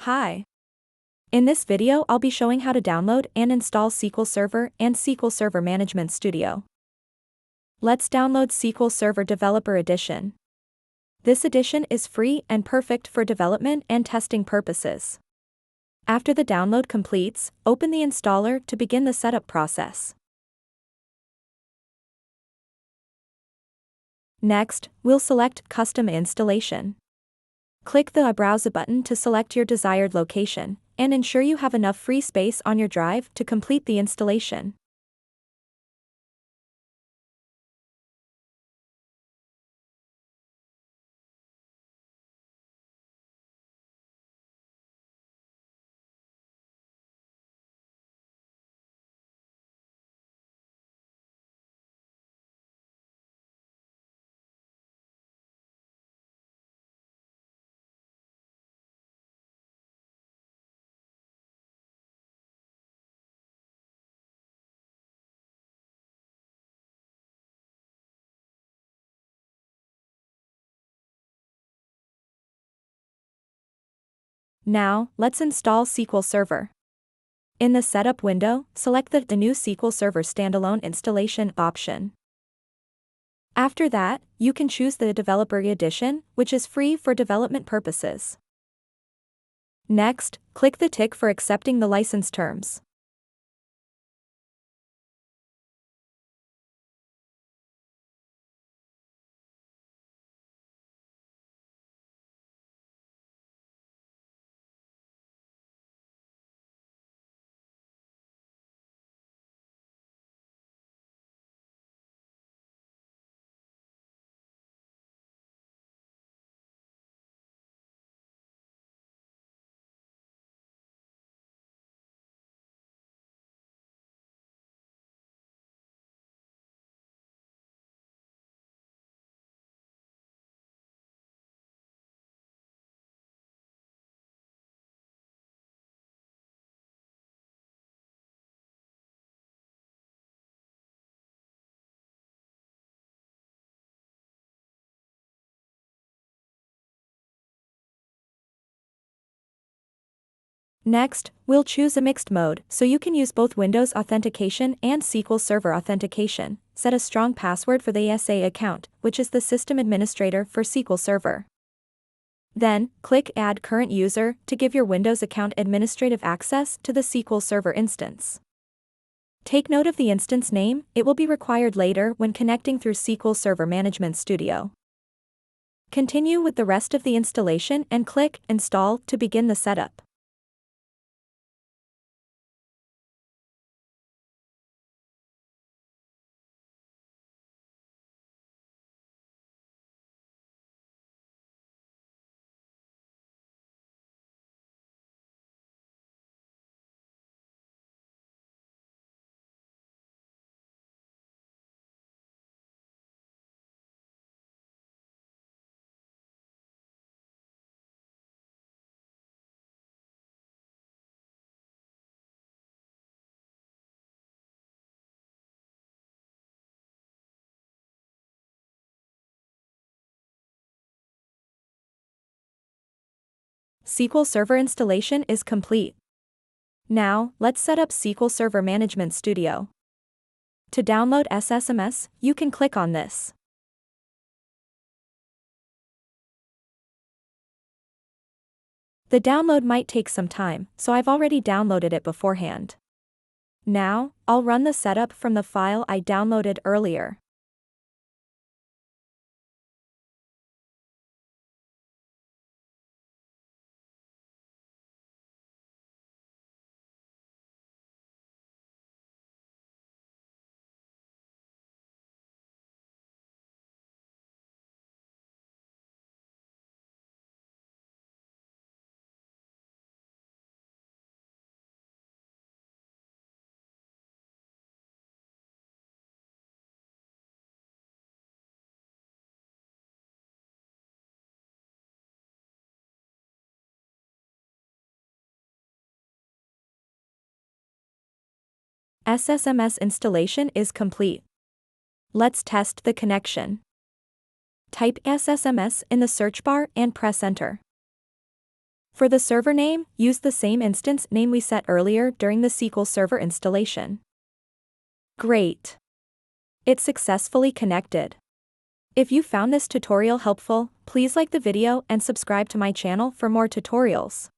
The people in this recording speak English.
Hi. In this video I'll be showing how to download and install SQL Server and SQL Server Management Studio. Let's download SQL Server Developer Edition. This edition is free and perfect for development and testing purposes. After the download completes, open the installer to begin the setup process. Next, we'll select Custom Installation. Click the Browse button to select your desired location, and ensure you have enough free space on your drive to complete the installation. Now, let's install SQL Server. In the Setup window, select the New SQL Server Standalone Installation option. After that, you can choose the Developer Edition, which is free for development purposes. Next, click the tick for accepting the license terms. Next, we'll choose a mixed mode, so you can use both Windows Authentication and SQL Server Authentication. Set a strong password for the SA account, which is the system administrator for SQL Server. Then, click Add Current User to give your Windows account administrative access to the SQL Server instance. Take note of the instance name, it will be required later when connecting through SQL Server Management Studio. Continue with the rest of the installation and click Install to begin the setup. SQL Server installation is complete. Now, let's set up SQL Server Management Studio. To download SSMS, you can click on this. The download might take some time, so I've already downloaded it beforehand. Now, I'll run the setup from the file I downloaded earlier. SSMS installation is complete. Let's test the connection. Type SSMS in the search bar and press Enter. For the server name, use the same instance name we set earlier during the SQL Server installation. Great! It's successfully connected. If you found this tutorial helpful, please like the video and subscribe to my channel for more tutorials.